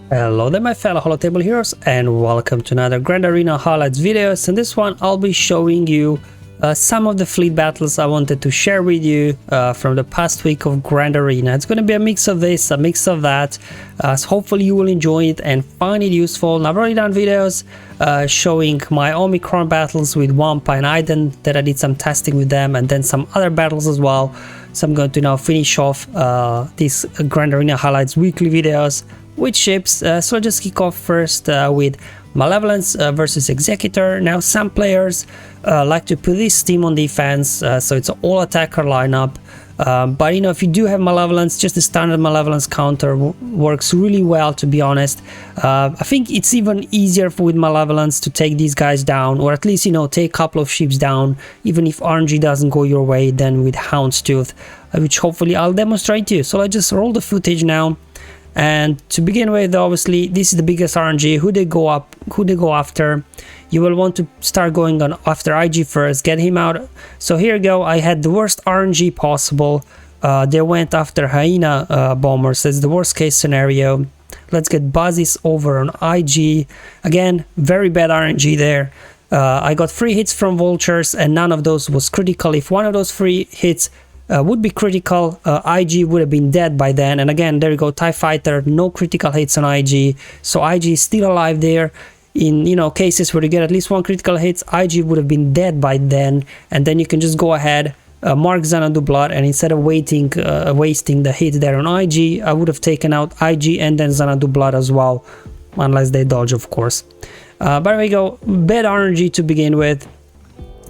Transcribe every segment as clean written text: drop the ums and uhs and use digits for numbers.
Hello there my fellow holotable heroes, and welcome to another Grand Arena highlights videos. In this one I'll be showing you some of the fleet battles I wanted to share with you from the past week of Grand Arena. It's going to be a mix of this, a mix of that, so hopefully you will enjoy it and find it useful. And I've already done videos showing my Omicron battles with Wampa and Aiden that I did some testing with them, and then some other battles as well. So I'm going to now finish off these Grand Arena highlights weekly videos with ships. So I'll just kick off first with Malevolence versus Executor. Now some players like to put this team on defense, so it's an all attacker lineup, but you know, if you do have Malevolence, just the standard Malevolence counter works really well, to be honest. I think it's even easier with Malevolence to take these guys down, or at least, you know, take a couple of ships down, even if RNG doesn't go your way, than with Houndstooth, which hopefully I'll demonstrate to you. So I just roll the footage now. And to begin with, obviously, this is the biggest RNG. Who they go after? You will want to start going on after IG first, get him out. So here you go. I had the worst RNG possible. They went after Hyena bombers. That's the worst case scenario. Let's get Buzzes over on IG. Again, very bad RNG there. I got 3 hits from vultures, and none of those was critical. If one of those 3 hits would be critical, IG would have been dead by then. And again, there you go, TIE Fighter, no critical hits on IG, so IG is still alive there. In, you know, cases where you get at least 1 critical hits, IG would have been dead by then, and then you can just go ahead, mark Xanadu Blood, and instead of wasting the hit there on IG, I would have taken out IG and then Xanadu Blood as well, unless they dodge, of course. But there we go, bad RNG to begin with.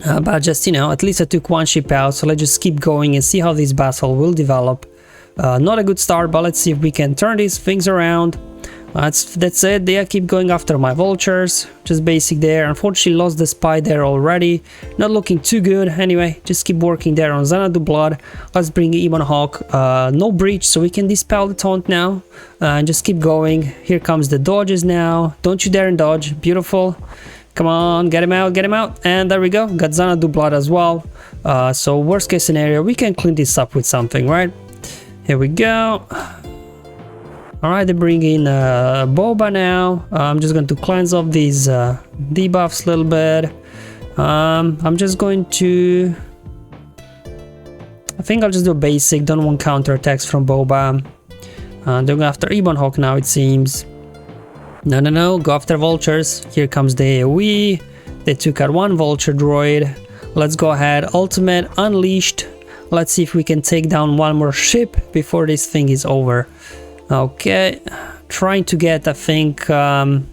But just, you know, at least I took 1 ship out, so let's just keep going and see how this battle will develop. Not a good start, but let's see if we can turn these things around. That's it. They keep going after my vultures, just basic there. Unfortunately lost the spy there already, not looking too good. Anyway, just keep working there on Xanadu Blood. Let's bring Ebon Hawk. No breach, so we can dispel the taunt now, and just keep going. Here comes the dodges now. Don't you dare and dodge. Beautiful. Come on, get him out, and there we go, got Xanadu Blood as well. So worst case scenario, we can clean this up with something, right? Here we go. Alright, they bring in Boba now. I'm just going to cleanse off these debuffs a little bit. I'm just going to... I think I'll just do basic, don't want counter attacks from Boba. They're going after Ebon Hawk now, it seems. No, go after vultures. Here comes the AoE. They took out 1 vulture droid. Let's go ahead, ultimate unleashed. Let's see if we can take down 1 more ship before this thing is over. Okay, trying to get, I think, not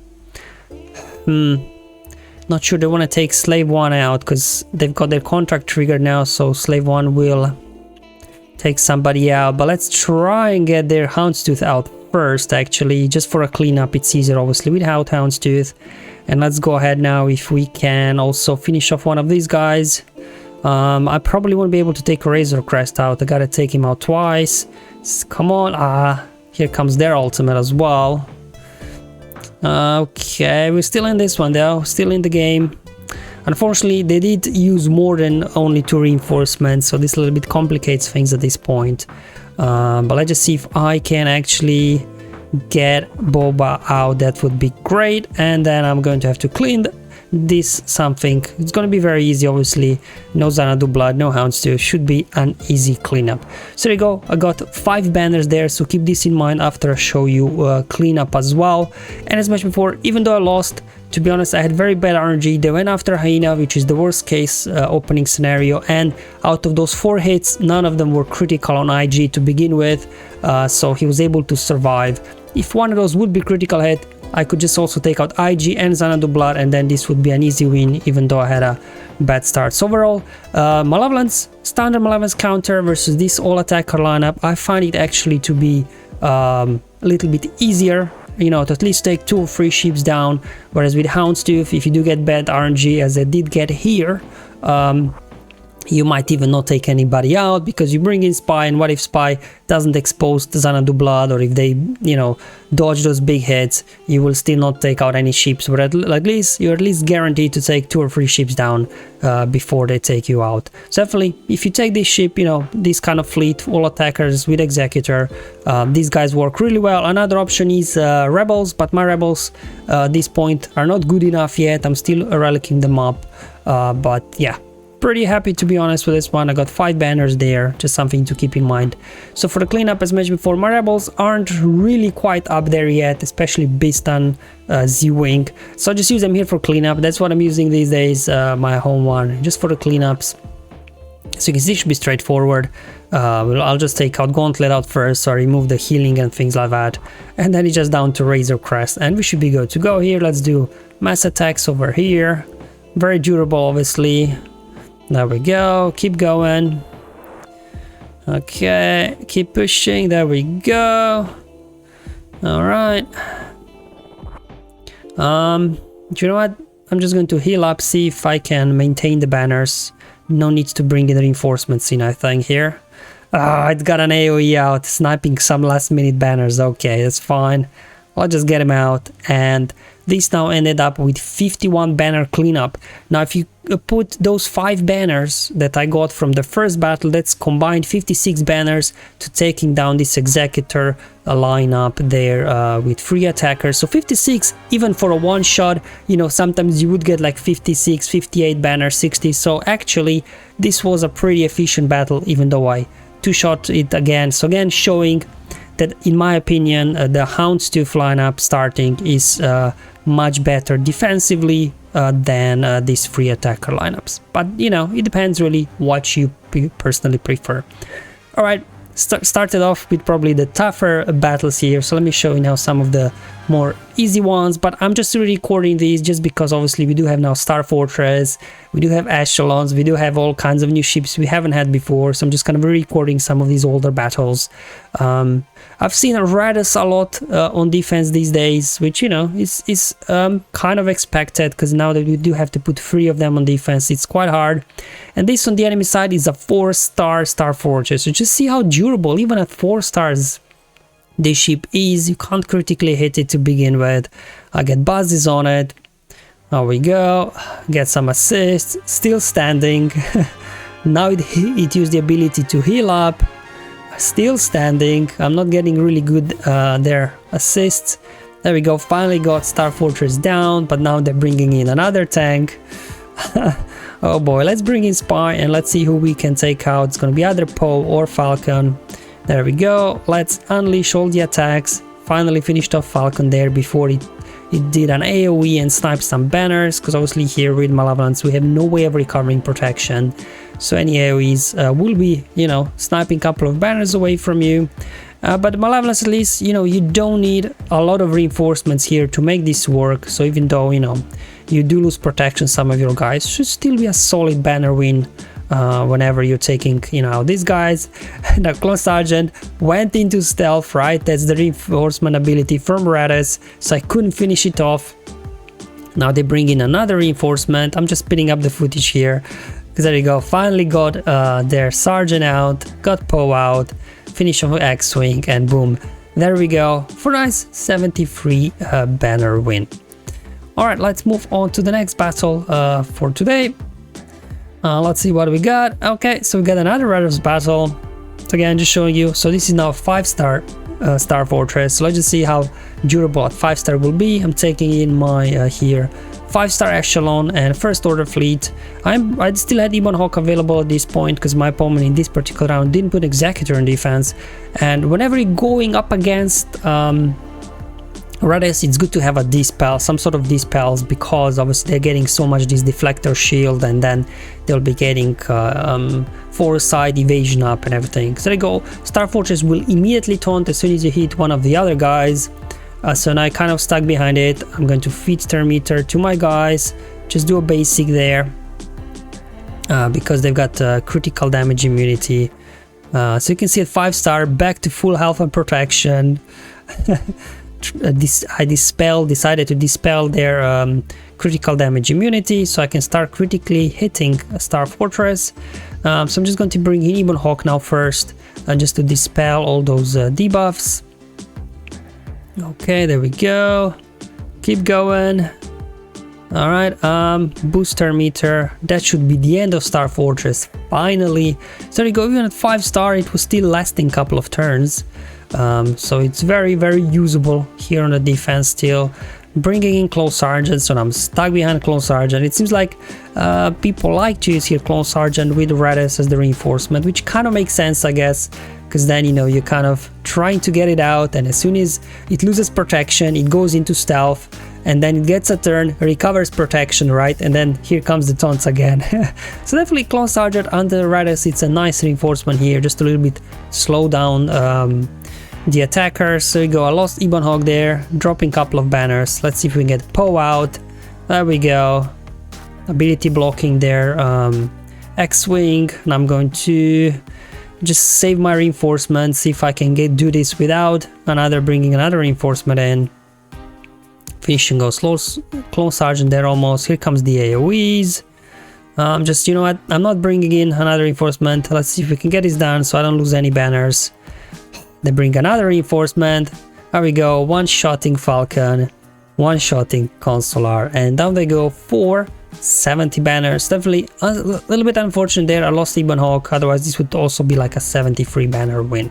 sure. They want to take Slave 1 out because they've got their contract triggered now, so Slave 1 will take somebody out. But let's try and get their Houndstooth out first, actually, just for a cleanup. It's easier obviously without Houndstooth. And let's go ahead now, if we can also finish off one of these guys. I probably won't be able to take Razor Crest out. I gotta take him out twice. Come on. Here comes their ultimate as well. Okay, we're still in this one though, still in the game. Unfortunately, they did use more than only 2 reinforcements, so this a little bit complicates things at this point. But let's just see if I can actually get Boba out. That would be great. And then I'm going to have to clean this something. It's going to be very easy, obviously. No Xanadu Blood, no Houndstooth. Should be an easy cleanup. So there you go. I got 5 banners there, so keep this in mind after I show you cleanup as well. And as mentioned before, even though I lost, to be honest, I had very bad RNG. They went after Hyena, which is the worst case opening scenario, and out of those 4 hits, none of them were critical on IG to begin with, so he was able to survive. If one of those would be critical hit, I could just also take out IG and Xanadu Blood, and then this would be an easy win, even though I had a bad start. So overall, Malevolence, standard Malevolence counter versus this all attacker lineup, I find it actually to be a little bit easier, you know, to at least take 2 or 3 ships down. Whereas with Houndstooth, if you do get bad RNG, as I did get here, You might even not take anybody out because you bring in Spy, and what if Spy doesn't expose the Xanadu Blood, or if they, you know, dodge those big hits, you will still not take out any ships, but at least you're at least guaranteed to take 2 or 3 ships down before they take you out. So definitely, if you take this ship, you know, this kind of fleet, all attackers with Executor, these guys work really well. Another option is Rebels, but my Rebels at this point are not good enough yet. I'm still relicking them up, but yeah. Pretty happy, to be honest, with this one. I got 5 banners there, just something to keep in mind. So for the cleanup, as mentioned before, my rebels aren't really quite up there yet, especially Bistan, Z-Wing. So I just use them here for cleanup. That's what I'm using these days, my home one, just for the cleanups. So you can see it should be straightforward. I'll just take out Gauntlet out first, so I remove the healing and things like that. And then it's just down to Razor Crest, and we should be good to go here. Let's do mass attacks over here. Very durable, obviously. There we go, keep going. Okay, keep pushing, there we go. Alright. Do you know what? I'm just going to heal up, see if I can maintain the banners. No need to bring in the reinforcements in, I think, here. It's got an AoE out, sniping some last minute banners. Okay, that's fine. I'll just get him out, and this now ended up with 51 banner cleanup. Now if you put those 5 banners that I got from the first battle, that's combined 56 banners to taking down this Executor lineup there with 3 attackers. So 56, even for a one shot, you know, sometimes you would get like 56, 58 banners, 60. So actually this was a pretty efficient battle, even though I two-shot it again. So again, showing that in my opinion the Houndstooth lineup starting is much better defensively than these 3 attacker lineups. But you know, it depends really what you personally prefer. Alright, started off with probably the tougher battles here, so let me show you now some of the more easy ones, but I'm just recording these just because obviously we do have now Star Fortress, we do have Echelons, we do have all kinds of new ships we haven't had before, so I'm just kind of recording some of these older battles. I've seen Raddus a lot on defense these days, which, you know, is kind of expected, because now that we do have to put 3 of them on defense, it's quite hard. And this on the enemy side is a 4-star Star Fortress, so just see how durable, even at 4 stars, this ship is. You can't critically hit it to begin with. I get buzzes on it. There we go. Get some assists. Still standing. Now it used the ability to heal up. Still standing. I'm not getting really good their assists. There we go. Finally got Star Fortress down, but now they're bringing in another tank. Oh boy, let's bring in Spy and let's see who we can take out. It's gonna be either Poe or Falcon. There we go. Let's unleash all the attacks. Finally finished off Falcon there before it did an AoE and sniped some banners, because obviously here with Malevolence we have no way of recovering protection. So any AoEs will be, you know, sniping a couple of banners away from you. But Malevolence, at least, you know, you don't need a lot of reinforcements here to make this work. So even though, you know, you do lose protection, some of your guys should still be a solid banner win. Whenever you're taking, you know, these guys. The Clone Sergeant went into stealth, right? That's the reinforcement ability from Raddus, so I couldn't finish it off. Now they bring in another reinforcement. I'm just speeding up the footage here, because there you go, finally got their Sergeant out, got Poe out, finish off X-Wing, and boom, there we go, for a nice 73 banner win. Alright, let's move on to the next battle for today. Let's see what we got. Okay, so we got another Raddus battle. So again, just showing you. So this is now a 5-star Star Fortress. So let's just see how durable a 5-star will be. I'm taking in my here 5-star Echelon and First Order fleet. I still had Ebon Hawk available at this point because my opponent in this particular round didn't put Executor in defense. And whenever you're going up against Raddus, it's good to have a dispel, some sort of dispels, because obviously they're getting so much this deflector shield, and then they'll be getting foresight, evasion up and everything. So there you go. Star Fortress will immediately taunt as soon as you hit one of the other guys. So now I kind of stuck behind it. I'm going to feed Thermometer to my guys, just do a basic there, because they've got critical damage immunity. So you can see at 5-star, back to full health and protection. I decided to dispel their critical damage immunity, so I can start critically hitting a Star Fortress. So I'm just going to bring in Ebon Hawk now first, just to dispel all those debuffs. Okay, there we go. Keep going. All right, booster meter. That should be the end of Star Fortress. Finally, so there you go. Even at 5-star, it was still lasting a couple of turns. So it's very, very usable here on the defense still. Bringing in Clone Sergeant, so I'm stuck behind Clone Sergeant. It seems like people like to use here Clone Sergeant with Raddus as the reinforcement, which kind of makes sense, I guess, because then, you know, you're kind of trying to get it out, and as soon as it loses protection, it goes into stealth, and then it gets a turn, recovers protection, right? And then here comes the taunts again. So definitely Clone Sergeant under Raddus, it's a nice reinforcement here, just a little bit slow down the attackers. So we go, I lost Ebon Hawk there, dropping a couple of banners. Let's see if we can get Poe out. There we go. Ability blocking there. X-Wing, and I'm going to just save my reinforcements, see if I can do this without bringing another reinforcement in. Finishing goes Clone Sergeant there almost. Here comes the AoEs. Just, you know what, I'm not bringing in another reinforcement. Let's see if we can get this done so I don't lose any banners. They bring another reinforcement. There we go, one-shotting Falcon, one-shotting Consular, and down they go for 70 banners. Definitely a little bit unfortunate there. I lost Ebon Hawk, otherwise this would also be like a 73 banner win.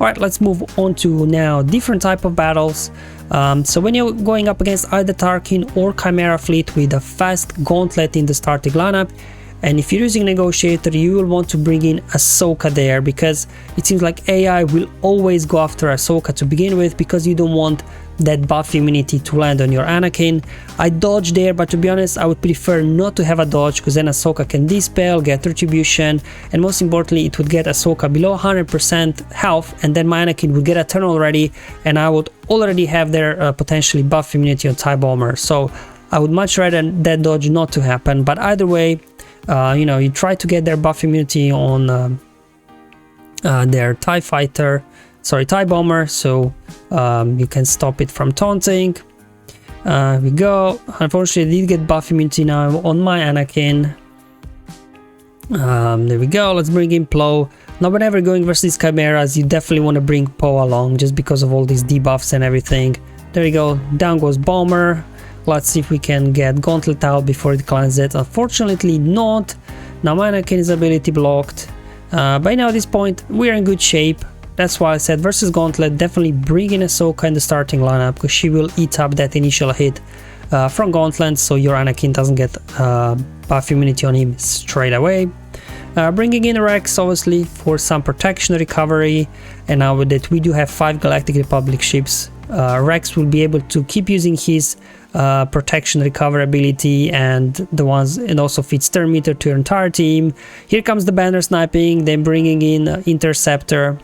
Alright, let's move on to now different type of battles. So when you're going up against either Tarkin or Chimaera fleet with a fast Gauntlet in the starting lineup, and if you're using Negotiator, you will want to bring in Ahsoka there, because it seems like AI will always go after Ahsoka to begin with, because you don't want that buff immunity to land on your Anakin. I dodged there, but to be honest, I would prefer not to have a dodge, because then Ahsoka can dispel, get retribution, and most importantly, it would get Ahsoka below 100% health, and then my Anakin would get a turn already, and I would already have their potentially buff immunity on TIE Bomber. So I would much rather that dodge not to happen, but either way, you know, you try to get their buff immunity on their TIE Fighter, sorry, TIE Bomber, so you can stop it from taunting. We go. Unfortunately, I did get buff immunity now on my Anakin. There we go. Let's bring in Poe. Now, whenever going versus Chimeras, you definitely want to bring Poe along, just because of all these debuffs and everything. There we go. Down goes Bomber. Let's see if we can get Gauntlet out before it cleanses it. Unfortunately not. Now my Anakin is ability blocked. By now at this point we're in good shape. That's why I said versus Gauntlet, definitely bring in Ahsoka in the starting lineup, because she will eat up that initial hit from Gauntlet, so your Anakin doesn't get buff immunity on him straight away. Bringing in Rex obviously for some protection recovery, and now with it we do have 5 Galactic Republic ships. Rex will be able to keep using his protection recover ability and the ones, and also feeds turn meter to your entire team. Here comes the banner sniping, then bringing in Interceptor.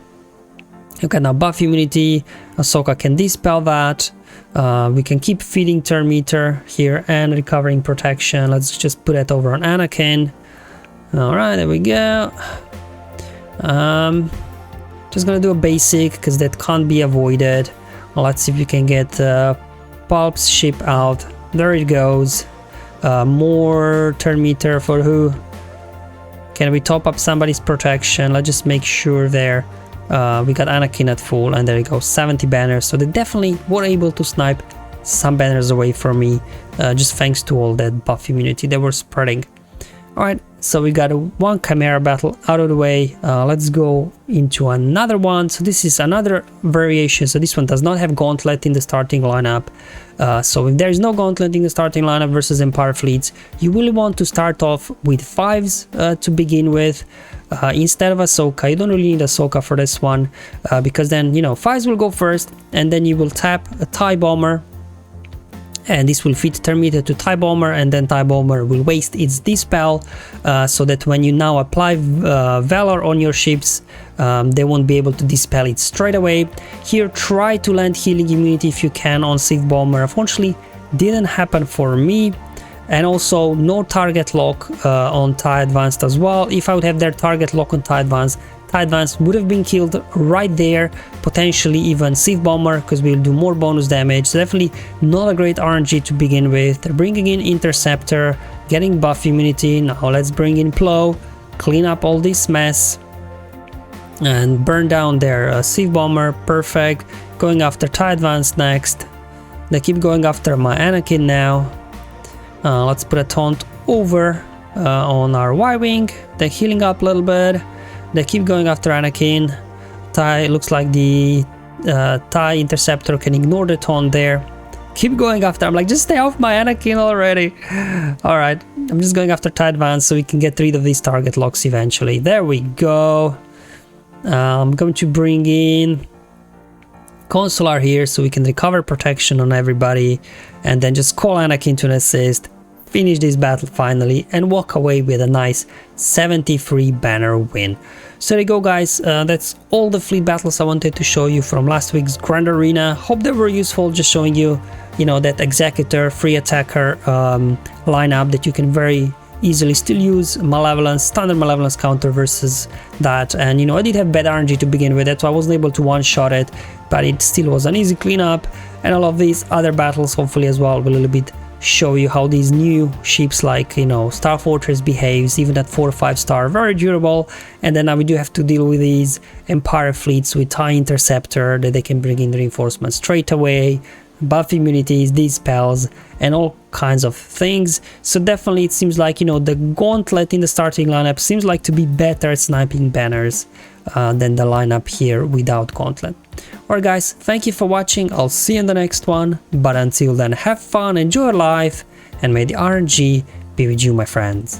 You can now buff immunity. Ahsoka can dispel that. We can keep feeding turn meter here and recovering protection. Let's just put it over on Anakin. Alright, there we go. Just gonna do a basic because that can't be avoided. Let's see if we can get Pulp's ship out. There it goes. More turn meter for who? Can we top up somebody's protection? Let's just make sure there. We got Anakin at full, and there you go, 70 banners. So they definitely were able to snipe some banners away from me, just thanks to all that buff immunity they were spreading. Alright, so we got one Chimaera battle out of the way. Let's go into another one. So this is another variation. So this one does not have Gauntlet in the starting lineup. So if there is no Gauntlet in the starting lineup versus Empire fleets, you will want to start off with 5s to begin with. Instead of Ahsoka. You don't really need Ahsoka for this one, because then, you know, 5s will go first, and then you will tap a TIE Bomber, and this will feed turn meter to TIE Bomber, and then TIE Bomber will waste its dispel, so that when you now apply Valor on your ships, they won't be able to dispel it straight away. Here, try to land healing immunity if you can on Sith Bomber. Unfortunately, didn't happen for me. And also no target lock on TIE Advanced as well. If I would have their target lock on TIE Advanced would have been killed right there, potentially even Sith Bomber, because we'll do more bonus damage. So definitely not a great RNG to begin with. They're bringing in Interceptor, getting buff immunity. Now let's bring in Poe. clean up all this mess and burn down their Sieve Bomber. Perfect. Going after TIE Advance next. They keep going after my Anakin now. Let's put a taunt over on our Y-Wing. They're healing up a little bit. They keep going after Anakin. TIE, looks like the TIE Interceptor can ignore the taunt there. Keep going after. I'm like, just stay off my Anakin already. All right, I'm just going after TIE Advance so we can get rid of these target locks eventually. There we go. I'm going to bring in Consular here so we can recover protection on everybody, and then just call Anakin to an assist, finish this battle finally, and walk away with a nice 73 banner win. So there you go, guys. That's all the fleet battles I wanted to show you from last week's Grand Arena. Hope they were useful, just showing you, that Executor free attacker lineup that you can very easily still use Malevolence, standard Malevolence counter versus that. And I did have bad RNG to begin with, that's why I wasn't able to one-shot it, but it still was an easy cleanup. And all of these other battles hopefully as well will a little bit show you how these new ships like Star Fortress behaves, even at 4 or 5 star, very durable. And then now we do have to deal with these Empire fleets with TIE Interceptor that they can bring in reinforcements straight away, buff immunities, these spells, and all kinds of things. So definitely it seems like the Gauntlet in the starting lineup seems like to be better at sniping banners than the lineup here without Gauntlet. Alright guys, thank you for watching. I'll see you in the next one, but until then, have fun, enjoy life, and may the RNG be with you, my friends.